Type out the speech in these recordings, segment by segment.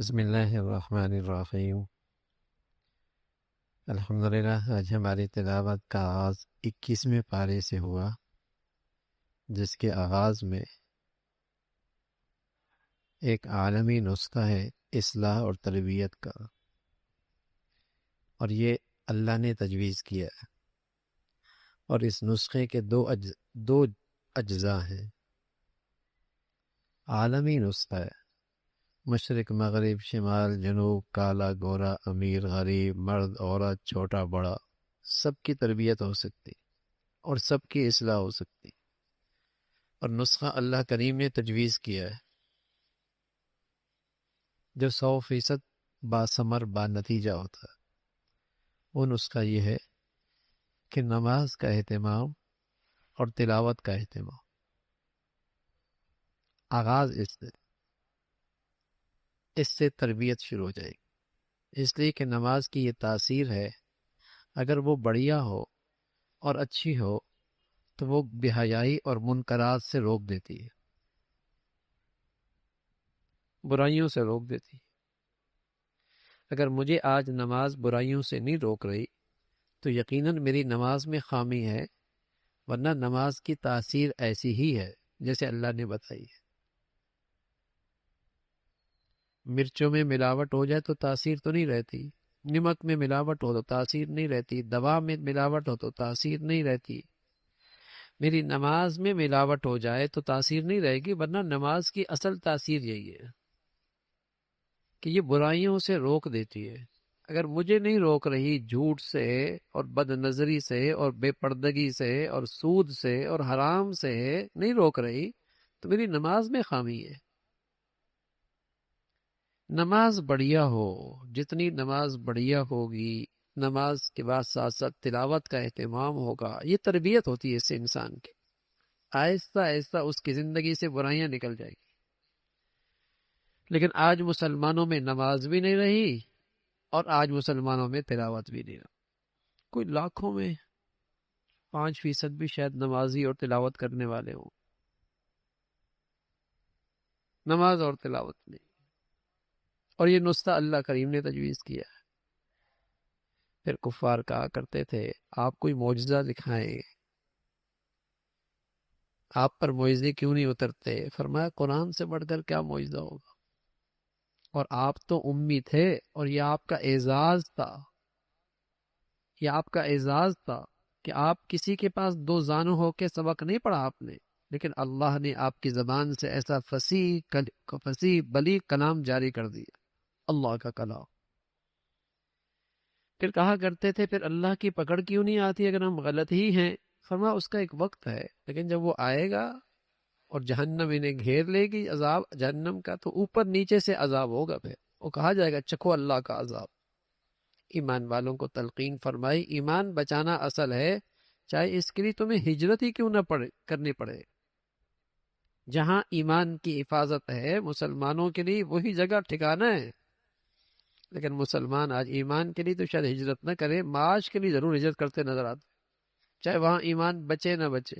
بسم اللہ الرحمن الرحیم۔ الحمدللہ، آج ہماری تلاوت کا آغاز 21ویں پارے سے ہوا، جس کے آغاز میں ایک عالمی نسخہ ہے اصلاح اور تربیت کا، اور یہ اللہ نے تجویز کیا ہے۔ اور اس نسخے کے دو اجزاء ہیں۔ عالمی نسخہ ہے، مشرق مغرب شمال جنوب، کالا گورا امیر غریب مرد عورت چھوٹا بڑا، سب کی تربیت ہو سکتی اور سب کی اصلاح ہو سکتی۔ اور نسخہ اللہ کریم نے تجویز کیا ہے جو 100% باثمر با نتیجہ ہوتا ہے۔ وہ نسخہ یہ ہے کہ نماز کا اہتمام اور تلاوت کا اہتمام، آغاز اس سے تربیت شروع ہو جائے گی، اس لیے کہ نماز کی یہ تاثیر ہے، اگر وہ بڑھیا ہو اور اچھی ہو تو وہ بے حیائی اور منکرات سے روک دیتی ہے، برائیوں سے روک دیتی ہے۔ اگر مجھے آج نماز برائیوں سے نہیں روک رہی تو یقیناً میری نماز میں خامی ہے، ورنہ نماز کی تاثیر ایسی ہی ہے جیسے اللہ نے بتائی ہے۔ مرچوں میں ملاوٹ ہو جائے تو تاثیر تو نہیں رہتی، نمک میں ملاوٹ ہو تو تاثیر نہیں رہتی، دوا میں ملاوٹ ہو تو تاثیر نہیں رہتی۔ میری نماز میں ملاوٹ ہو جائے تو تاثیر نہیں رہے گی، ورنہ نماز کی اصل تاثیر یہی ہے کہ یہ برائیوں سے روک دیتی ہے۔ اگر مجھے نہیں روک رہی جھوٹ سے اور بد نظری سے اور بے پردگی سے اور سود سے اور حرام سے نہیں روک رہی تو میری نماز میں خامی ہے۔ نماز بڑھیا ہو، جتنی نماز بڑھیا ہوگی، نماز کے بعد ساتھ ساتھ تلاوت کا اہتمام ہوگا، یہ تربیت ہوتی ہے اس سے انسان کی، آہستہ آہستہ اس کی زندگی سے برائیاں نکل جائے گی۔ لیکن آج مسلمانوں میں نماز بھی نہیں رہی اور آج مسلمانوں میں تلاوت بھی نہیں رہی۔ کوئی لاکھوں میں 5% بھی شاید نمازی اور تلاوت کرنے والے ہوں، نماز اور تلاوت نہیں۔ اور یہ نسخہ اللہ کریم نے تجویز کیا ہے۔ پھر کفار کہا کرتے تھے آپ کوئی معجزہ دکھائیں، آپ پر معجزے کیوں نہیں اترتے؟ فرمایا قرآن سے بڑھ کر کیا معجزہ ہوگا، اور آپ تو امی تھے، اور یہ آپ کا اعزاز تھا، یہ آپ کا اعزاز تھا کہ آپ کسی کے پاس 2 زانو ہو کے سبق نہیں پڑھا آپ نے، لیکن اللہ نے آپ کی زبان سے ایسا فصیح بلیغ کلام جاری کر دیا، اللہ کا کلام۔ پھر کہا کرتے تھے پھر اللہ کی پکڑ کیوں نہیں آتی اگر ہم غلط ہی ہیں؟ فرمایا اس کا ایک وقت ہے، لیکن جب وہ آئے گا اور جہنم انہیں گھیر لے گی، عذاب جہنم کا، تو اوپر نیچے سے عذاب ہوگا، پھر وہ کہا جائے گا چکھو اللہ کا عذاب۔ ایمان والوں کو تلقین فرمائی ایمان بچانا اصل ہے، چاہے اس کے لیے تمہیں ہجرت ہی کیوں نہ کرنی پڑے۔ جہاں ایمان کی حفاظت ہے مسلمانوں کے لیے وہی جگہ ٹھکانا ہے، لیکن مسلمان آج ایمان کے لیے تو شاید ہجرت نہ کرے، معاش کے لیے ضرور ہجرت کرتے نظر آتے، چاہے وہاں ایمان بچے نہ بچے۔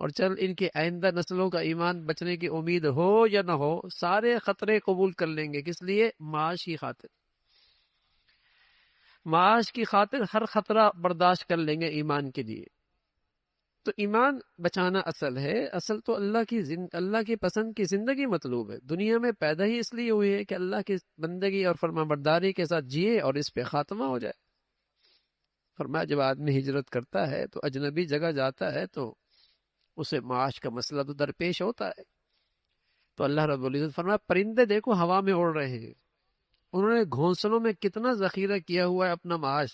اور چل ان کے آئندہ نسلوں کا ایمان بچنے کی امید ہو یا نہ ہو، سارے خطرے قبول کر لیں گے، کس لیے؟ معاش کی خاطر، معاش کی خاطر ہر خطرہ برداشت کر لیں گے ایمان کے لیے۔ تو ایمان بچانا اصل ہے، اصل تو اللہ کی پسند کی زندگی مطلوب ہے، دنیا میں پیدا ہی اس لیے ہوئی ہے کہ اللہ کی بندگی اور فرما برداری کے ساتھ جیے اور اس پہ خاتمہ ہو جائے۔ فرمایا جب آدمی ہجرت کرتا ہے تو اجنبی جگہ جاتا ہے تو اسے معاش کا مسئلہ تو درپیش ہوتا ہے۔ تو اللہ رب العزت فرمایا پرندے دیکھو ہوا میں اڑ رہے ہیں، انہوں نے گھونسلوں میں کتنا ذخیرہ کیا ہوا ہے اپنا معاش۔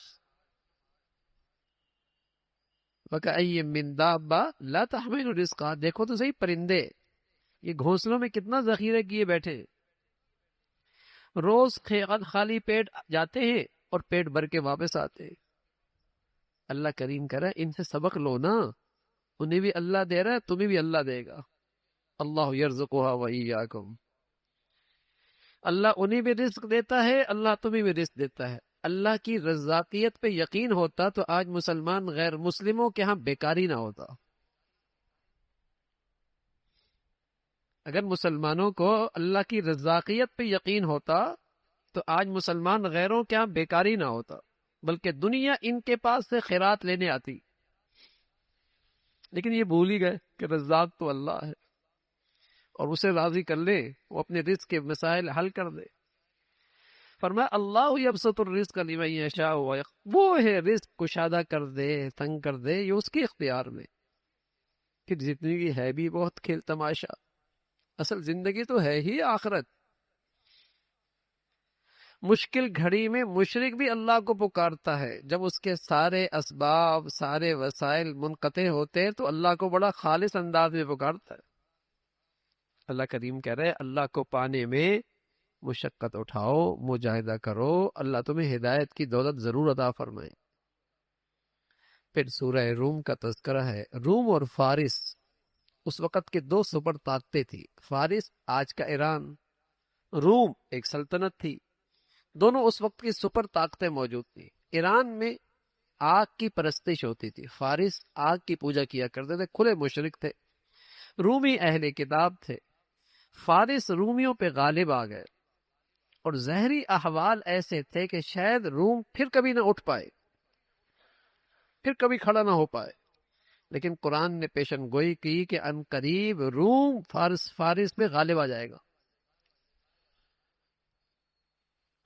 وَكَأَيٍّ مِّن دَابَّةٍ لَا تَحْمِلُ رِزْقَهَا، دیکھو تو صحیح پرندے یہ گھونسلوں میں کتنا ذخیرہ کیے بیٹھے ہیں، روز خالی پیٹ جاتے ہیں اور پیٹ بھر کے واپس آتے ہیں۔ اللہ کریم کہہ رہا ہے ان سے سبق لو نا، انہیں بھی اللہ دے رہا ہے، تمہیں بھی اللہ دے گا۔ اللہ یرزقها وإياكم، اللہ انہیں بھی رزق دیتا ہے، اللہ تمہیں بھی رزق دیتا ہے۔ اللہ کی رزاقیت پہ یقین ہوتا تو آج مسلمان غیر مسلموں کے ہاں بیکاری نہ ہوتا۔ اگر مسلمانوں کو اللہ کی رزاقیت پہ یقین ہوتا تو آج مسلمان غیروں کے یہاں بیکاری نہ ہوتا، بلکہ دنیا ان کے پاس سے خیرات لینے آتی. لیکن یہ بھول ہی گئے کہ رزاق تو اللہ ہے، اور اسے راضی کر لے وہ اپنے رزق کے مسائل حل کر دے. فرمایا اللہ یبسط الرزق لمن یشاء وہ ہے رزق کشادہ کر دے، تنگ کر دے، یہ اس کے اختیار میں. کہ زندگی ہے بھی بہت کھیل تماشا، اصل زندگی تو ہے ہی آخرت. مشکل گھڑی میں مشرک بھی اللہ کو پکارتا ہے، جب اس کے سارے اسباب سارے وسائل منقطع ہوتے ہیں تو اللہ کو بڑا خالص انداز میں پکارتا ہے. اللہ کریم کہہ رہے اللہ کو پانے میں مشقت اٹھاؤ، مجاہدہ کرو، اللہ تمہیں ہدایت کی دولت ضرور عطا فرمائے. پھر سورہ روم کا تذکرہ ہے. روم اور فارس اس وقت کے دو سپر طاقتیں تھی. فارس آج کا ایران، روم ایک سلطنت تھی. دونوں اس وقت کی سپر طاقتیں موجود تھیں. ایران میں آگ کی پرستش ہوتی تھی، فارس آگ کی پوجا کیا کرتے تھے، کھلے مشرک تھے. رومی اہل کتاب تھے. فارس رومیوں پہ غالب آ گئے، اور ظاہری احوال ایسے تھے کہ شاید روم پھر کبھی نہ اٹھ پائے، پھر کبھی کھڑا نہ ہو پائے. لیکن قرآن نے پیشن گوئی کی کہ ان قریب روم فارس پہ غالب آ جائے گا.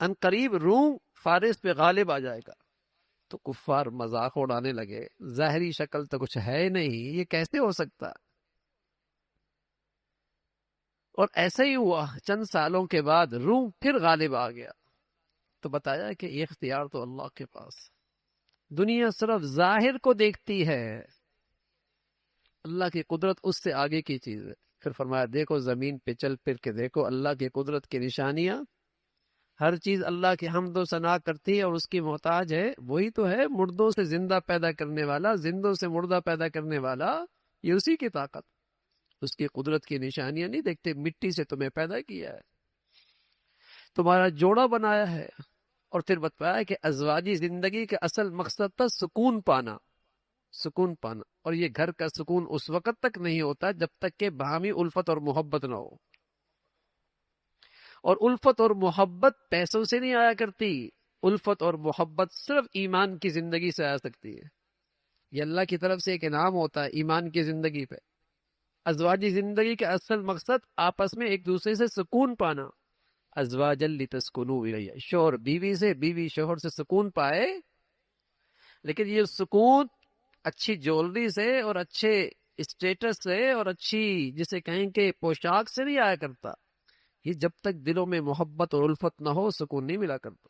ان قریب روم فارس پہ غالب آ جائے گا. تو کفار مذاق اڑانے لگے، ظاہری شکل تو کچھ ہے نہیں، یہ کیسے ہو سکتا؟ اور ایسا ہی ہوا، چند سالوں کے بعد روم پھر غالب آ گیا. تو بتایا کہ یہ اختیار تو اللہ کے پاس. دنیا صرف ظاہر کو دیکھتی ہے، اللہ کی قدرت اس سے آگے کی چیز ہے. پھر فرمایا دیکھو زمین پہ چل پھر کے دیکھو اللہ کی قدرت کی نشانیاں. ہر چیز اللہ کی حمد و ثنا کرتی ہے اور اس کی محتاج ہے. وہی تو ہے مردوں سے زندہ پیدا کرنے والا، زندوں سے مردہ پیدا کرنے والا. یہ اسی کی طاقت، اس کی قدرت کی نشانیاں نہیں دیکھتے؟ مٹی سے تمہیں پیدا کیا ہے، تمہارا جوڑا بنایا ہے. اور پھر بتایا کہ ازواجی زندگی کا اصل مقصد تھا سکون پانا، سکون پانا. اور یہ گھر کا سکون اس وقت تک نہیں ہوتا جب تک کہ باہمی الفت اور محبت نہ ہو. اور الفت اور محبت پیسوں سے نہیں آیا کرتی، الفت اور محبت صرف ایمان کی زندگی سے آ سکتی ہے. یہ اللہ کی طرف سے ایک انعام ہوتا ہے ایمان کی زندگی پہ. ازواجی زندگی کا اصل مقصد آپس میں ایک دوسرے سے سکون پانا. ازواجا لتسکنوا الیہ، شوہر بیوی سے، بیوی شوہر سے سکون پائے. لیکن یہ سکون اچھی جولری سے اور اچھے اسٹیٹس سے اور اچھی جسے کہیں کہ پوشاک سے نہیں آیا کرتا. یہ جب تک دلوں میں محبت اور الفت نہ ہو سکون نہیں ملا کرتا.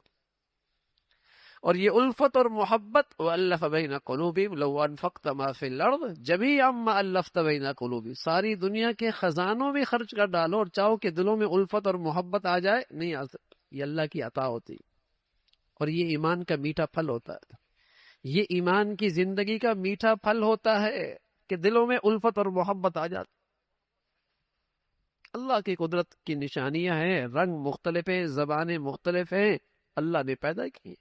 اور یہ الفت اور محبت وَأَلَّفَ بَيْنَ قُلُوبِهِمْ لَوْ أَنفَقْتَ مَا فِي الْأَرْضِ جَمِيعًا مَا أَلَّفْتَ بَيْنَ قُلُوبِهِمْ. ساری دنیا کے خزانوں میں خرچ کر ڈالو اور چاہو کہ دلوں میں الفت اور محبت آ جائے، نہیں آ سکتا. یہ اللہ کی عطا ہوتی، اور یہ ایمان کا میٹھا پھل ہوتا ہے. یہ ایمان کی زندگی کا میٹھا پھل ہوتا ہے کہ دلوں میں الفت اور محبت آ جاتی. اللہ کی قدرت کی نشانیاں ہیں، رنگ مختلف ہیں، زبانیں مختلف ہیں، اللہ نے پیدا کی.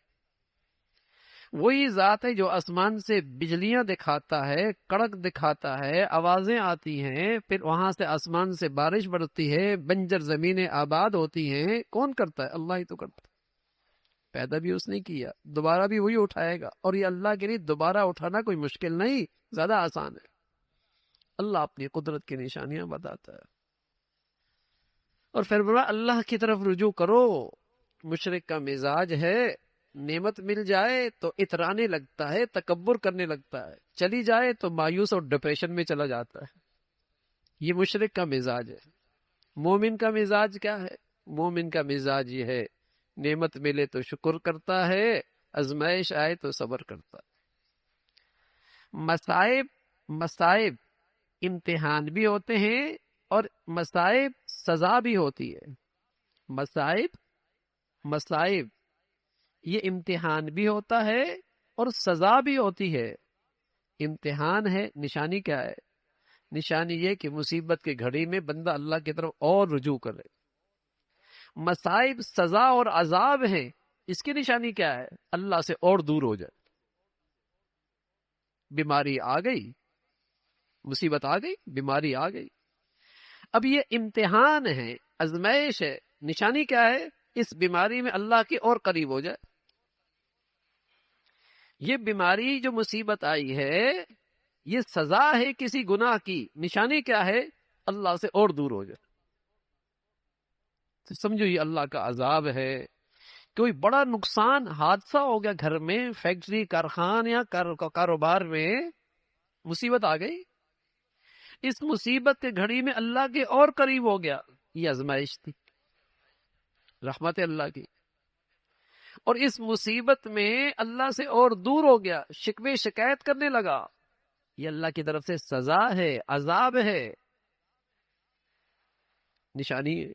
وہی ذات ہے جو آسمان سے بجلیاں دکھاتا ہے، کڑک دکھاتا ہے، آوازیں آتی ہیں، پھر وہاں سے آسمان سے بارش برستی ہے، بنجر زمینیں آباد ہوتی ہیں. کون کرتا ہے؟ اللہ ہی تو کرتا ہے. پیدا بھی اس نے کیا، دوبارہ بھی وہی اٹھائے گا. اور یہ اللہ کے لیے دوبارہ اٹھانا کوئی مشکل نہیں، زیادہ آسان ہے. اللہ اپنی قدرت کی نشانیاں بتاتا ہے. اور پھر بولا اللہ کی طرف رجوع کرو. مشرک کا مزاج ہے، نعمت مل جائے تو اترانے لگتا ہے، تکبر کرنے لگتا ہے، چلی جائے تو مایوس اور ڈپریشن میں چلا جاتا ہے. یہ مشرک کا مزاج ہے. مومن کا مزاج کیا ہے؟ مومن کا مزاج یہ ہے نعمت ملے تو شکر کرتا ہے، آزمائش آئے تو صبر کرتا ہے. مصائب امتحان بھی ہوتے ہیں اور مصائب سزا بھی ہوتی ہے. مصائب یہ امتحان بھی ہوتا ہے اور سزا بھی ہوتی ہے. امتحان ہے، نشانی کیا ہے؟ نشانی یہ کہ مصیبت کی گھڑی میں بندہ اللہ کی طرف اور رجوع کرے. مصائب سزا اور عذاب ہیں، اس کی نشانی کیا ہے؟ اللہ سے اور دور ہو جائے. بیماری آ گئی، مصیبت آ گئی، بیماری آ گئی، اب یہ امتحان ہے، آزمائش ہے۔ نشانی کیا ہے؟ اس بیماری میں اللہ کے اور قریب ہو جائے۔ یہ بیماری جو مصیبت آئی ہے، یہ سزا ہے کسی گناہ کی۔ نشانی کیا ہے؟ اللہ سے اور دور ہو جائے۔ تو سمجھو یہ اللہ کا عذاب ہے۔ کوئی بڑا نقصان، حادثہ ہو گیا گھر میں، فیکٹری، کارخانہ یا کاروبار میں مصیبت آ گئی، اس مصیبت کے گھڑی میں اللہ کے اور قریب ہو گیا، یہ آزمائش تھی، رحمت اللہ کی۔ اور اس مصیبت میں اللہ سے اور دور ہو گیا، شکوے شکایت کرنے لگا، یہ اللہ کی طرف سے سزا ہے، عذاب ہے، نشانی ہے۔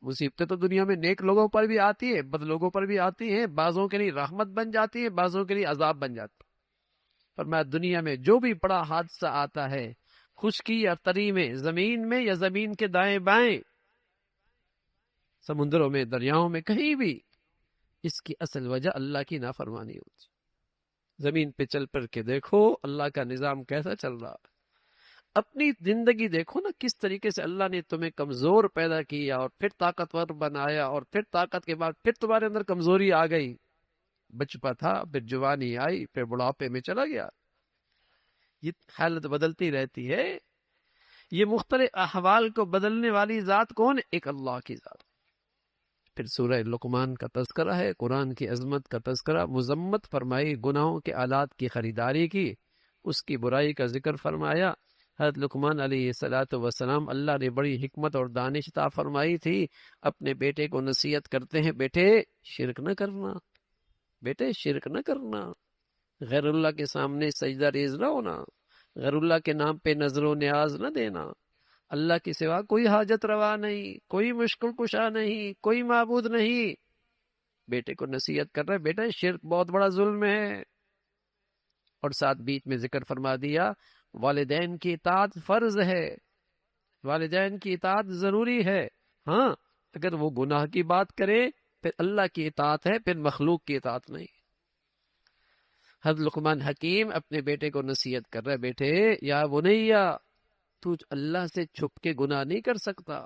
مصیبتیں تو دنیا میں نیک لوگوں پر بھی آتی ہے، بد لوگوں پر بھی آتی ہیں، بعضوں کے لیے رحمت بن جاتی ہے، بعضوں کے لیے عذاب بن جاتی ہے۔ فرمایا دنیا میں جو بھی بڑا حادثہ آتا ہے، خشکی یا تری میں، زمین میں یا زمین کے دائیں بائیں، سمندروں میں، دریاؤں میں، کہیں بھی، اس کی اصل وجہ اللہ کی نافرمانی ہوتی۔ زمین پہ چل پڑ کے دیکھو اللہ کا نظام کیسا چل رہا ہے، اپنی زندگی دیکھو نا، کس طریقے سے اللہ نے تمہیں کمزور پیدا کیا اور پھر طاقتور بنایا، اور پھر طاقت کے بعد پھر تمہارے اندر کمزوری آ گئی، بچپا تھا، پھر جوانی آئی، پھر بڑھاپے میں چلا گیا۔ یہ حالت بدلتی رہتی ہے۔ یہ مختلف احوال کو بدلنے والی ذات کون ہے؟ ایک اللہ کی ذات۔ پھر سورہ لقمان کا تذکرہ ہے، قرآن کی عظمت کا تذکرہ، مذمت فرمائی گناہوں کے آلات کی خریداری کی، اس کی برائی کا ذکر فرمایا۔ حضرت لقمان علیہ السلام اللہ نے بڑی حکمت اور دانش عطا فرمائی تھی، اپنے بیٹے کو نصیحت کرتے ہیں، بیٹے شرک نہ کرنا، بیٹے شرک نہ کرنا، غیر اللہ کے سامنے سجدہ ریز نہ ہونا، غیر اللہ کے نام پہ نظر و نیاز نہ دینا، اللہ کے سوا کوئی حاجت روا نہیں، کوئی مشکل کشا نہیں، کوئی معبود نہیں۔ بیٹے کو نصیحت کر رہے، بیٹا شرک بہت بڑا ظلم ہے۔ اور ساتھ بیچ میں ذکر فرما دیا والدین کی اطاعت فرض ہے، والدین کی اطاعت ضروری ہے۔ ہاں اگر وہ گناہ کی بات کرے پھر اللہ کی اطاعت ہے، پھر مخلوق کی اطاعت نہیں۔ حضرت لقمان حکیم اپنے بیٹے کو نصیحت کر رہے، بیٹے یا بنیا، تو اللہ سے چھپ کے گناہ نہیں کر سکتا،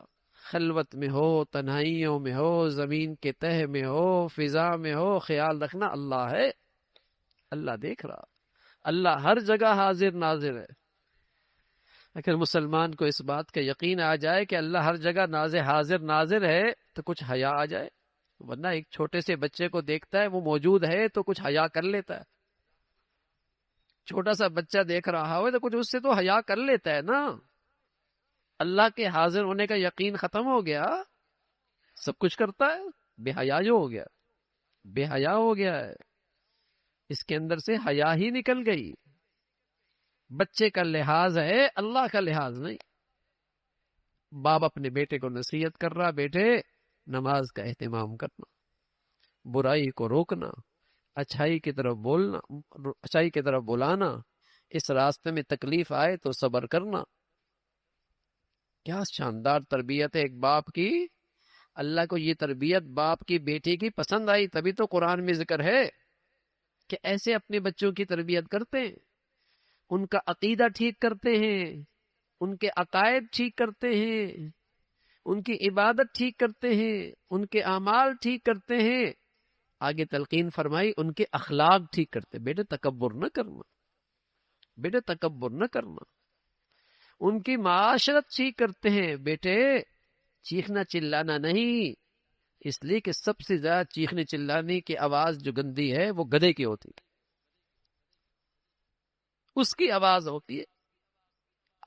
خلوت میں ہو، تنہائیوں میں ہو، زمین کے تہہ میں ہو، فضا میں ہو، خیال رکھنا اللہ ہے، اللہ دیکھ رہا، اللہ ہر جگہ حاضر ناظر ہے۔ اگر مسلمان کو اس بات کا یقین آ جائے کہ اللہ ہر جگہ حاضر ناظر ہے تو کچھ حیا آ جائے، ورنہ ایک چھوٹے سے بچے کو دیکھتا ہے، وہ موجود ہے تو کچھ حیا کر لیتا ہے۔ چھوٹا سا بچہ دیکھ رہا ہو تو کچھ اس سے تو حیا کر لیتا ہے نا۔ اللہ کے حاضر ہونے کا یقین ختم ہو گیا، سب کچھ کرتا ہے، بے حیا جو ہو گیا، بے حیا ہو گیا ہے، اس کے اندر سے حیا ہی نکل گئی۔ بچے کا لحاظ ہے، اللہ کا لحاظ نہیں۔ باپ اپنے بیٹے کو نصیحت کر رہا، بیٹے نماز کا اہتمام کرنا، برائی کو روکنا، اچھائی کی طرف بولنا، اچھائی کی طرف بلانا، اس راستے میں تکلیف آئے تو صبر کرنا۔ کیا شاندار تربیت ہے ایک باپ کی۔ اللہ کو یہ تربیت باپ کی بیٹی کی پسند آئی، تبھی تو قرآن میں ذکر ہے کہ ایسے اپنے بچوں کی تربیت کرتے ہیں، ان کا عقیدہ ٹھیک کرتے ہیں، ان کے عقائد ٹھیک کرتے ہیں، ان کی عبادت ٹھیک کرتے ہیں، ان کے اعمال ٹھیک کرتے ہیں۔ آگے تلقین فرمائی ان کے اخلاق ٹھیک کرتے، بیٹے تکبر نہ کرنا، بیٹے تکبر نہ کرنا۔ ان کی معاشرت ٹھیک کرتے ہیں، بیٹے چیخنا چلانا نہیں، اس لیے کہ سب سے زیادہ چیخنے چلانے کی آواز جو گندی ہے وہ گدھے کی ہوتی ہے، اس کی آواز ہوتی ہے۔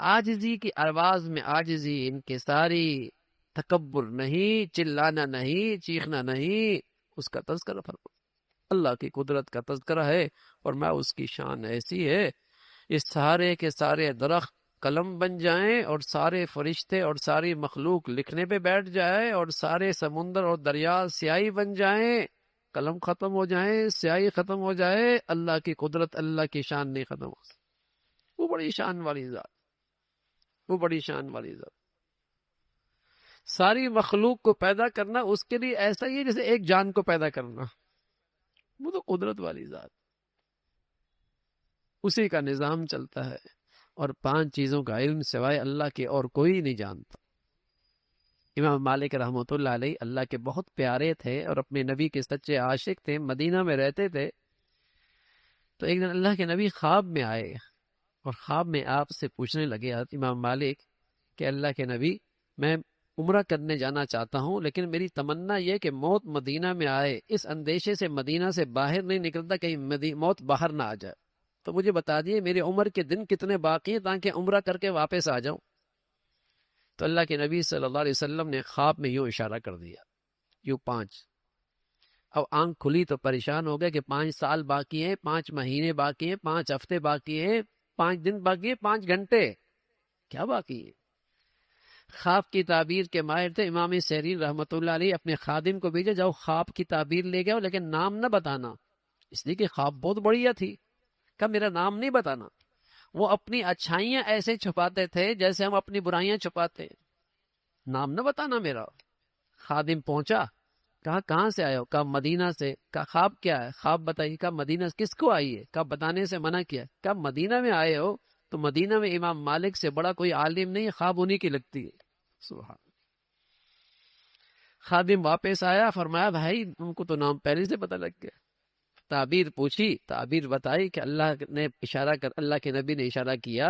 عاجزی کی آواز میں عاجزی، انکساری، تکبر نہیں، چلانا نہیں، چیخنا نہیں، اس کا تذکرہ فرما۔ اللہ کی قدرت کا تذکرہ ہے، اور میں اس کی شان ایسی ہے، اس سارے کے سارے درخت قلم بن جائیں اور سارے فرشتے اور ساری مخلوق لکھنے پہ بیٹھ جائے، اور سارے سمندر اور دریا سیاہی بن جائیں، قلم ختم ہو جائیں، سیاہی ختم ہو جائے، اللہ کی قدرت، اللہ کی شان نہیں ختم ہو سکتی۔ وہ بڑی شان والی ذات، وہ بڑی شان والی ذات۔ ساری مخلوق کو پیدا کرنا اس کے لیے ایسا ہی ہے جیسے ایک جان کو پیدا کرنا، وہ تو قدرت والی ذات، اسی کا نظام چلتا ہے، اور 5 چیزوں کا علم سوائے اللہ کے اور کوئی نہیں جانتا۔ امام مالک رحمۃ اللہ علیہ اللہ کے بہت پیارے تھے اور اپنے نبی کے سچے عاشق تھے، مدینہ میں رہتے تھے۔ تو ایک دن اللہ کے نبی خواب میں آئے اور خواب میں آپ سے پوچھنے لگے امام مالک کہ اللہ کے نبی، میں عمرہ کرنے جانا چاہتا ہوں، لیکن میری تمنا یہ کہ موت مدینہ میں آئے، اس اندیشے سے مدینہ سے باہر نہیں نکلتا کہیں موت باہر نہ آ جائے، تو مجھے بتا دیے میری عمر کے دن کتنے باقی ہیں تاکہ عمرہ کر کے واپس آ جاؤں۔ تو اللہ کے نبی صلی اللہ علیہ وسلم نے خواب میں یوں اشارہ کر دیا، یوں 5۔ اب آنکھ کھلی تو پریشان ہو گئے کہ 5 سال باقی ہیں، 5 مہینے باقی ہیں، 5 ہفتے باقی ہیں، 5 دن باقی ہیں، 5 گھنٹے کیا باقی ہے؟ خواب کی تعبیر کے ماہر تھے امام سیرین رحمۃ اللہ علیہ، اپنے خادم کو بھیجا جاؤ خواب کی تعبیر لے گئے لیکن نام نہ بتانا، اس لیے کہ خواب بہت بڑھیا تھی، کہ میرا نام نہیں بتانا۔ وہ اپنی اچھائیاں ایسے چھپاتے تھے جیسے ہم اپنی برائیاں چھپاتے، نام نہ بتانا میرا۔ خادم پہنچا، کہا کہاں سے آئے ہو؟ کہا مدینہ سے۔ کہا خواب کیا ہے؟ خواب بتائیے۔ کہا مدینہ کس کو آئی ہے؟ کہا بتانے سے منع کیا۔ کہا مدینہ میں آئے ہو تو مدینہ میں امام مالک سے بڑا کوئی عالم نہیں، خواب انہی کی لگتی ہے۔ سبحان۔ خادم واپس آیا، فرمایا بھائی ان کو تو نام پہلے سے پتہ لگ گیا۔ تعبیر پوچھی، تعبیر بتائی کہ اللہ کے نبی نے اشارہ کیا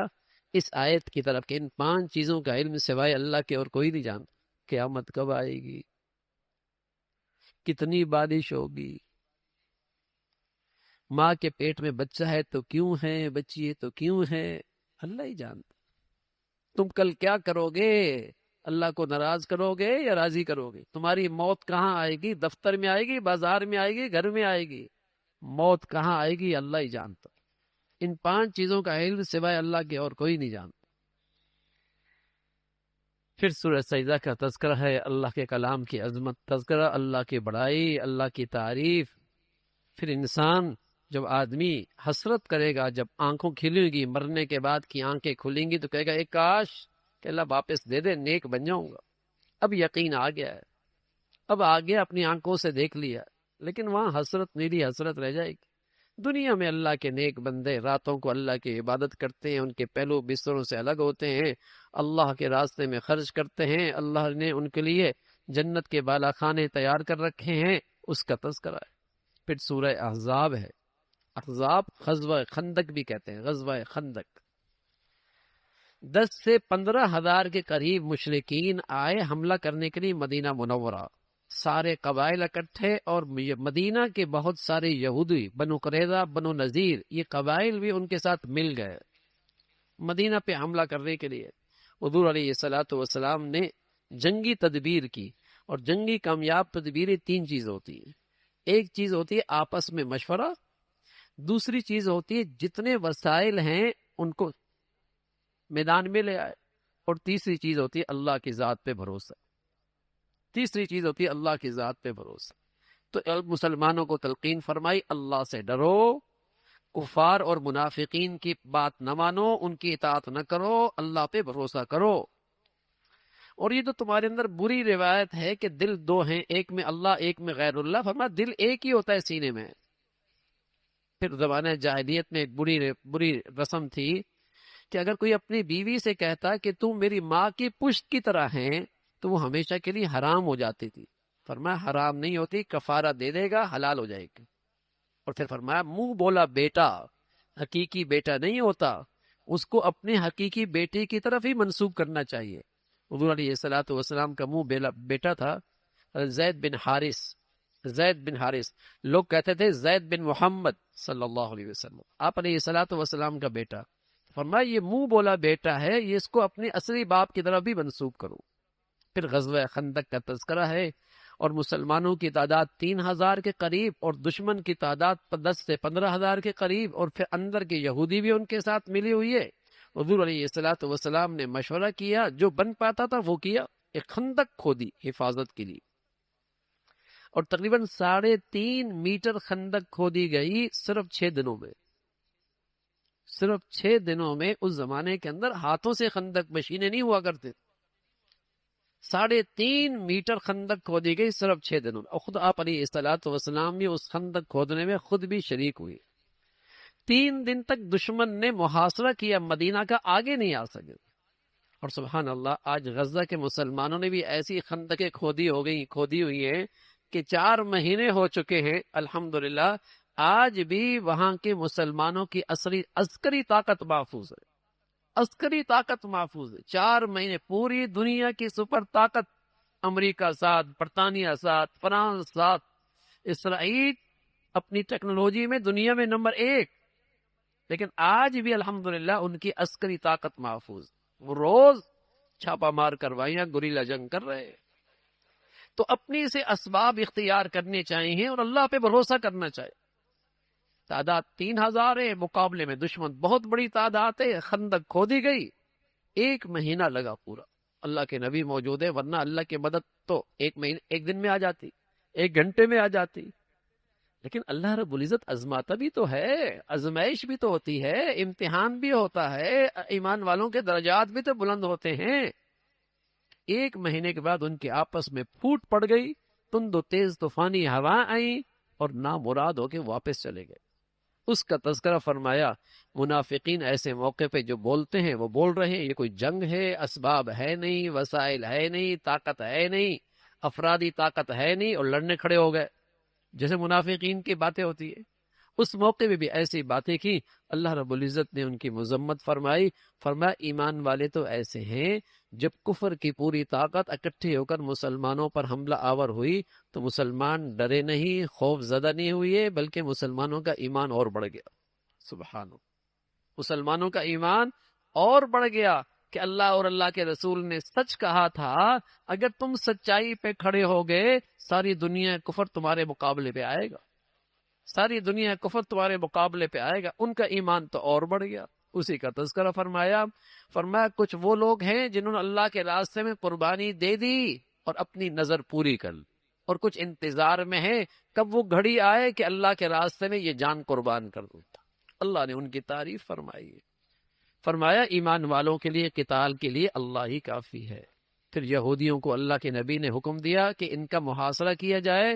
اس آیت کی طرف کہ ان 5 چیزوں کا علم سوائے اللہ کے اور کوئی نہیں جانتا۔ قیامت کب آئے گی، کتنی بارش ہوگی، ماں کے پیٹ میں بچہ ہے تو کیوں ہے، بچی ہے تو کیوں ہے، اللہ ہی جانتا۔ تم کل کیا کرو گے، اللہ کو ناراض کرو گے یا راضی کرو گے؟ تمہاری موت کہاں آئے گی، دفتر میں آئے گی، بازار میں آئے گی، گھر میں آئے گی؟ موت کہاں آئے گی اللہ ہی جانتا۔ ان 5 چیزوں کا علم سوائے اللہ کے اور کوئی نہیں جانتا۔ پھر سورہ سجدہ کا تذکرہ ہے، اللہ کے کلام کی عظمت، تذکرہ اللہ کی بڑائی، اللہ کی تعریف۔ پھر انسان، جب آدمی حسرت کرے گا، جب آنکھوں کھلیں گی، مرنے کے بعد کی آنکھیں کھلیں گی تو کہے گا ایک کاش کہ اللہ واپس دے دے، نیک بن جاؤں گا۔ اب یقین آ گیا ہے، اب آگے اپنی آنکھوں سے دیکھ لیا، لیکن وہاں حسرت نیلی حسرت رہ جائے گی۔ دنیا میں اللہ کے نیک بندے راتوں کو اللہ کی عبادت کرتے ہیں، ان کے پہلو بستروں سے الگ ہوتے ہیں، اللہ کے راستے میں خرچ کرتے ہیں، اللہ نے ان کے لیے جنت کے بالا خانے تیار کر رکھے ہیں، اس کا تذکرہ ہے۔ پھر سورہ احزاب ہے، احزاب غزوہ خندق بھی کہتے ہیں، غزوہ خندق۔ 10 سے 15 ہزار کے قریب مشرکین آئے حملہ کرنے کے لیے مدینہ منورہ، سارے قبائل اکٹھے، اور مدینہ کے بہت سارے یہودی، بنو قریظہ، بنو نذیر، یہ قبائل بھی ان کے ساتھ مل گئے مدینہ پہ حملہ کرنے کے لیے۔ حضور علیہ الصلوۃ والسلام نے جنگی تدبیر کی، اور جنگی کامیاب تدبیریں 3 چیز ہوتی ہیں۔ ایک چیز ہوتی ہے آپس میں مشورہ، دوسری چیز ہوتی ہے جتنے وسائل ہیں ان کو میدان میں لے آئے، اور تیسری چیز ہوتی ہے اللہ کی ذات پہ بھروسہ۔ تیسری چیز ہوتی ہے اللہ کی ذات پہ بھروسہ۔ تو مسلمانوں کو تلقین فرمائی اللہ سے ڈرو، کفار اور منافقین کی بات نہ مانو، ان کی اطاعت نہ کرو، اللہ پہ بھروسہ کرو۔ اور یہ تو تمہارے اندر بری روایت ہے کہ دل 2 ہیں، ایک میں اللہ ایک میں غیر اللہ، فرمایا دل ایک ہی ہوتا ہے سینے میں۔ پھر زمانہ جاہلیت میں ایک بری رسم تھی کہ اگر کوئی اپنی بیوی سے کہتا کہ تم میری ماں کی پشت کی طرح ہیں تو وہ ہمیشہ کے لیے حرام ہو جاتی تھی۔ فرمایا حرام نہیں ہوتی، کفارہ دے دے گا، حلال ہو جائے گی۔ اور پھر فرمایا منہ بولا بیٹا حقیقی بیٹا نہیں ہوتا، اس کو اپنے حقیقی بیٹے کی طرف ہی منسوب کرنا چاہیے۔ حضور علیہ الصلوۃ والسلام کا منہ بیٹا تھا زید بن حارث، لوگ کہتے تھے زید بن محمد صلی اللہ علیہ وسلم، آپ علیہ الصلوۃ والسلام کا بیٹا۔ فرمایا یہ منہ بولا بیٹا ہے، یہ اس کو اپنے اصلی باپ کی طرف بھی منسوب کرو۔ پھر غزوہ خندق کا تذکرہ ہے، اور مسلمانوں کی تعداد 3000 کے قریب، اور دشمن کی تعداد 10 سے 15 ہزار کے قریب، اور پھر اندر کے یہودی بھی ان کے ساتھ ملی ہوئی ہے۔ حضور علیہ الصلوۃ والسلام نے مشورہ کیا، جو بن پاتا تھا وہ کیا، ایک خندق کھودی حفاظت کے لیے، اور تقریباً 3.5 میٹر خندق کھودی گئی صرف 6 دنوں میں۔ صرف 6 دنوں میں، اس زمانے کے اندر ہاتھوں سے خندق مشینیں نہیں ہوا کرتے، 3.5 میٹر خندق کھودی گئی صرف 6 دنوں میں، اور خود آپ علیہ الصلوۃ والسلام بھی اس خندق کھودنے میں خود بھی شریک ہوئی۔ 3 دن تک دشمن نے محاصرہ کیا مدینہ کا، آگے نہیں آ سکے، اور سبحان اللہ آج غزہ کے مسلمانوں نے بھی ایسی خندقیں کھودی ہوئی ہیں کہ 4 مہینے ہو چکے ہیں الحمدللہ، آج بھی وہاں کے مسلمانوں کی عسکری طاقت محفوظ ہے، عسکری طاقت محفوظ ہے۔ 4 مہینے پوری دنیا کی سپر طاقت، امریکہ ساتھ، برطانیہ ساتھ، فرانس ساتھ، اسرائیل اپنی ٹیکنالوجی میں دنیا میں نمبر 1، لیکن آج بھی الحمدللہ ان کی عسکری طاقت محفوظ، وہ روز چھاپا مار کروائیاں، گوریلا جنگ کر رہے ہیں۔ تو اپنی سے اسباب اختیار کرنے چاہیے اور اللہ پہ بھروسہ کرنا چاہیے۔ تعداد 3000 ہے، مقابلے میں دشمن بہت بڑی تعداد ہے، خندق کھودی گئی، 1 مہینہ لگا پورا، اللہ کے نبی موجود ہے، ورنہ اللہ کی مدد تو 1 دن میں آ جاتی، 1 گھنٹے میں آ جاتی۔ لیکن اللہ رب العزت آزماتا بھی تو ہے، آزمائش بھی تو ہوتی ہے، امتحان بھی ہوتا ہے، ایمان والوں کے درجات بھی تو بلند ہوتے ہیں۔ 1 مہینے کے بعد ان کے آپس میں پھوٹ پڑ گئی، تند و تیز طوفانی ہوا آئی اور نامراد ہو کے واپس چلے گئے۔ اس کا تذکرہ فرمایا، منافقین ایسے موقع پہ جو بولتے ہیں وہ بول رہے ہیں یہ کوئی جنگ ہے، اسباب ہے نہیں، وسائل ہے نہیں، طاقت ہے نہیں، افرادی طاقت ہے نہیں، اور لڑنے کھڑے ہو گئے، جیسے منافقین کی باتیں ہوتی ہیں۔ اس موقع میں بھی ایسی باتیں کی، اللہ رب العزت نے ان کی مذمت فرمائی، فرمایا ایمان والے تو ایسے ہیں جب کفر کی پوری طاقت اکٹھے ہو کر مسلمانوں پر حملہ آور ہوئی تو مسلمان ڈرے نہیں، خوف زدہ نہیں ہوئے، بلکہ مسلمانوں کا ایمان اور بڑھ گیا۔ سبحان اللہ، مسلمانوں کا ایمان اور بڑھ گیا کہ اللہ اور اللہ کے رسول نے سچ کہا تھا، اگر تم سچائی پہ کھڑے ہو گئے ساری دنیا کفر تمہارے مقابلے پہ آئے گا، ساری دنیا کفر تمہارے مقابلے پہ آئے گا۔ ان کا ایمان تو اور بڑھ گیا، اسی کا تذکرہ فرمایا کچھ وہ لوگ ہیں جنہوں نے اللہ کے راستے میں قربانی دے دی اور اپنی نظر پوری کر لی، اور کچھ انتظار میں ہیں کب وہ گھڑی آئے کہ اللہ کے راستے میں یہ جان قربان کر دوں۔ اللہ نے ان کی تعریف فرمائی ہے، فرمایا ایمان والوں کے لیے قتال کے لیے اللہ ہی کافی ہے۔ پھر یہودیوں کو اللہ کے نبی نے حکم دیا کہ ان کا محاصرہ کیا جائے،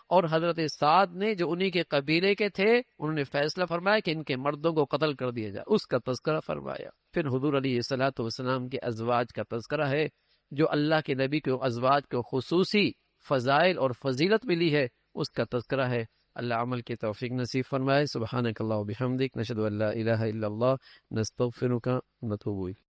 اور حضرت سعد نے جو انہی کے قبیلے کے تھے انہوں نے فیصلہ فرمایا کہ ان کے مردوں کو قتل کر دیا جائے، اس کا تذکرہ فرمایا۔ پھر حضور علیہ الصلوۃ والسلام کے ازواج کا تذکرہ ہے، جو اللہ کے نبی کو ازواج کو خصوصی فضائل اور فضیلت ملی ہے، اس کا تذکرہ ہے۔ اللہ عمل کی توفیق نصیب فرمائے۔ سبحانک اللہ و بحمدک، نشہد ان لا الہ الا اللہ، نستغفرک ونتوب الیک۔